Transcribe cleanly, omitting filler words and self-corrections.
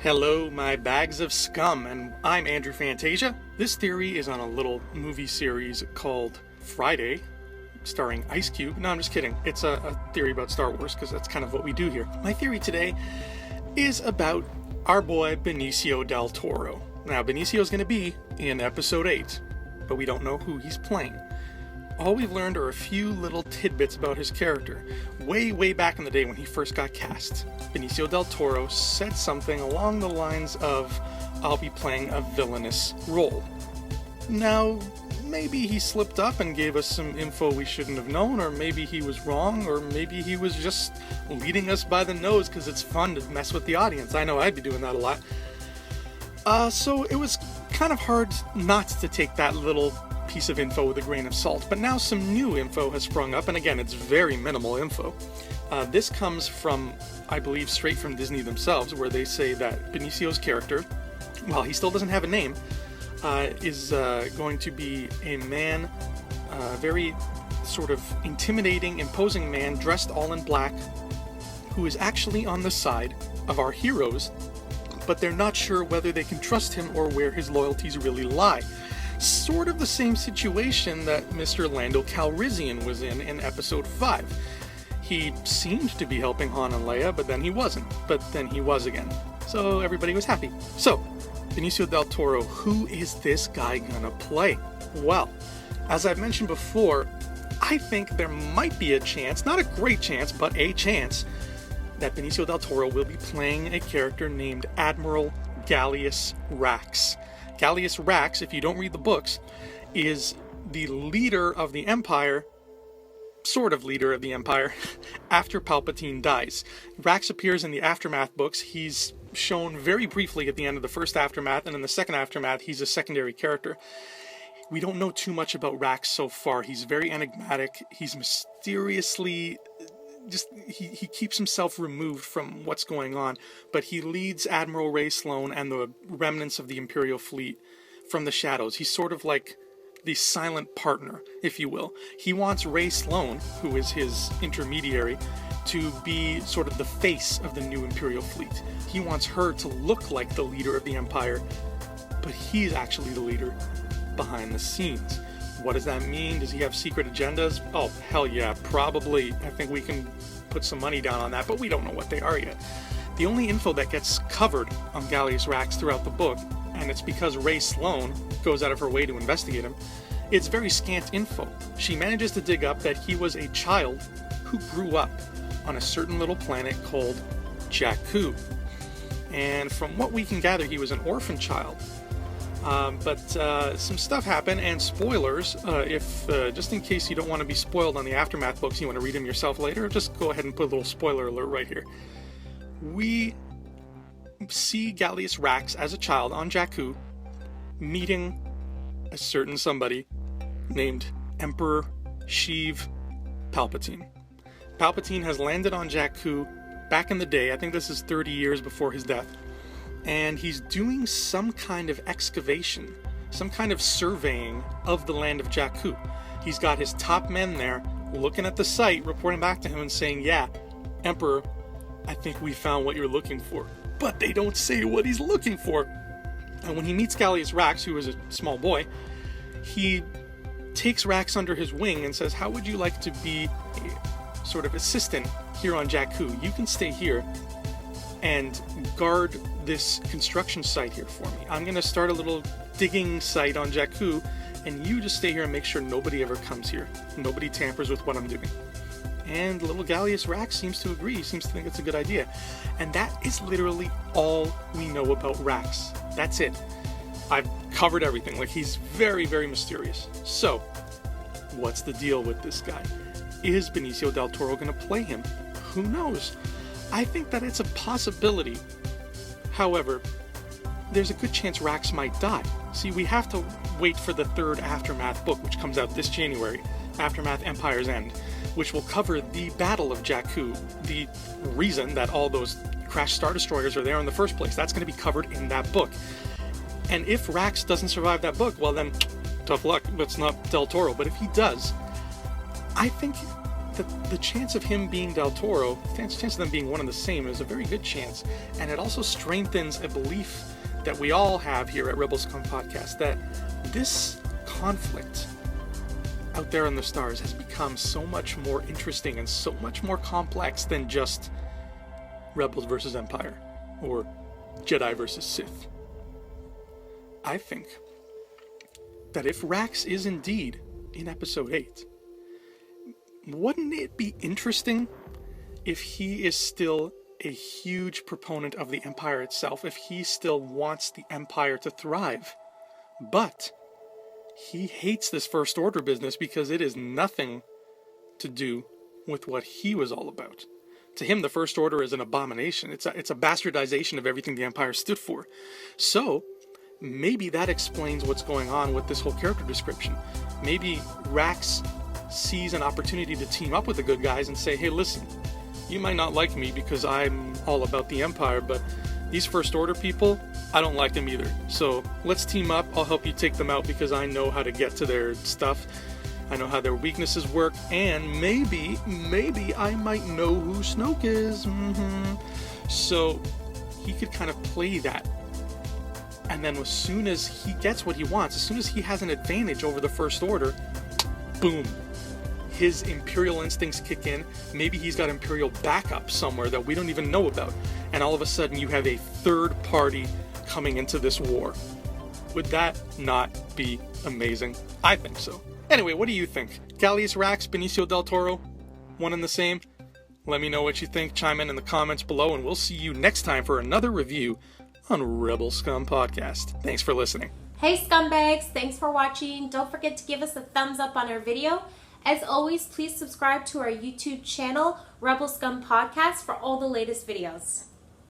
Hello, my bags of scum, and I'm Andrew Fantasia. This theory is on a little movie series called Friday, starring Ice Cube. No, I'm just kidding. It's a theory about Star Wars, because that's kind of what we do here. My theory today is about our boy Benicio del Toro. Now, Benicio's going to be in episode 8, but we don't know who he's playing. All we've learned are a few little tidbits about his character. Way back in the day when he first got cast, Benicio del Toro said something along the lines of, "I'll be playing a villainous role." Now, maybe he slipped up and gave us some info we shouldn't have known, or maybe he was wrong, or maybe he was just leading us by the nose because it's fun to mess with the audience. I know I'd be doing that a lot. So it was kind of hard not to take that little piece of info with a grain of salt, but now some new info has sprung up, and again, it's very minimal info. This comes from, I believe, straight from Disney themselves, where they say that Benicio's character, while he still doesn't have a name, is going to be a man, very sort of intimidating, imposing man, dressed all in black, who is actually on the side of our heroes, but they're not sure whether they can trust him or where his loyalties really lie. Sort of the same situation that Mr. Lando Calrissian was in episode 5. He seemed to be helping Han and Leia, but then he wasn't. But then he was again. So everybody was happy. So, Benicio del Toro, who is this guy gonna play? Well, as I've mentioned before, I think there might be a chance, not a great chance, but a chance, that Benicio del Toro will be playing a character named Admiral Gallius Rax. Gallius Rax, if you don't read the books, is the leader of the Empire, sort of leader of the Empire, after Palpatine dies. Rax appears in the Aftermath books. He's shown very briefly at the end of the first Aftermath, and in the second Aftermath, he's a secondary character. We don't know too much about Rax so far. He's very enigmatic. He's mysteriously he keeps himself removed from what's going on, but he leads Admiral Ray Sloane and the remnants of the Imperial fleet from the shadows. He's sort of like the silent partner, if you will. He wants Ray Sloane, who is his intermediary, to be sort of the face of the new Imperial fleet. He wants her to look like the leader of the Empire, but he's actually the leader behind the scenes. What does that mean? Does he have secret agendas? Oh, hell yeah, probably. I think we can put some money down on that, but we don't know what they are yet. The only info that gets covered on Gallius Rax throughout the book, and it's because Ray Sloane goes out of her way to investigate him, it's very scant info. She manages to dig up that he was a child who grew up on a certain little planet called Jakku. And from what we can gather, he was an orphan child. But some stuff happened, and spoilers, if just in case you don't want to be spoiled on the Aftermath books, you want to read them yourself later, just go ahead and put a little spoiler alert right here. We see Gallius Rax as a child on Jakku meeting a certain somebody named Emperor Sheev Palpatine. Palpatine has landed on Jakku back in the day. I think this is 30 years before his death. And he's doing some kind of excavation, some kind of surveying of the land of Jakku. He's got his top men there, looking at the site, reporting back to him and saying, "Yeah, Emperor, I think we found what you're looking for." But they don't say what he's looking for. And when he meets Gallius Rax, who is a small boy, he takes Rax under his wing and says, "How would you like to be a sort of assistant here on Jakku? You can stay here and guard this construction site here for me. I'm going to start a little digging site on Jakku, and you just stay here and make sure nobody ever comes here. Nobody tampers with what I'm doing." And little Gallius Rax seems to agree. He seems to think it's a good idea. And that is literally all we know about Rax. That's it. I've covered everything. Like, he's very, very mysterious. So, what's the deal with this guy? Is Benicio del Toro going to play him? Who knows? I think that it's a possibility. However, there's a good chance Rax might die. See, we have to wait for the third Aftermath book, which comes out this January, Aftermath Empire's End, which will cover the Battle of Jakku, the reason that all those crashed Star Destroyers are there in the first place. That's going to be covered in that book. And if Rax doesn't survive that book, well then, tough luck, it's not Del Toro. But if he does, I think the chance of him being Del Toro, the chance of them being one and the same is a very good chance. And it also strengthens a belief that we all have here at Rebel Scum Podcast, that this conflict out there in the stars has become so much more interesting and so much more complex than just Rebels versus Empire or Jedi versus Sith. I think that if Rax is indeed in Episode 8, wouldn't it be interesting if he is still a huge proponent of the Empire itself, if he still wants the Empire to thrive, but he hates this First Order business because it is nothing to do with what he was all about. To him, the First Order is an abomination. It's a bastardization of everything the Empire stood for. So, maybe that explains what's going on with this whole character description. Maybe Rax sees an opportunity to team up with the good guys and say, hey, listen, you might not like me because I'm all about the Empire, but these First Order people, I don't like them either. So let's team up. I'll help you take them out because I know how to get to their stuff. I know how their weaknesses work, and maybe I might know who Snoke is. So he could kind of play that. And then as soon as he gets what he wants, as soon as he has an advantage over the First Order, boom, his Imperial instincts kick in. Maybe he's got Imperial backup somewhere that we don't even know about. And all of a sudden you have a third party coming into this war. Would that not be amazing? I think so. Anyway, what do you think? Gallius Rax, Benicio del Toro, one and the same? Let me know what you think. Chime in the comments below, and we'll see you next time for another review on Rebel Scum Podcast. Thanks for listening. Hey scumbags, thanks for watching. Don't forget to give us a thumbs up on our video. As always, please subscribe to our YouTube channel, Rebel Scum Podcast, for all the latest videos.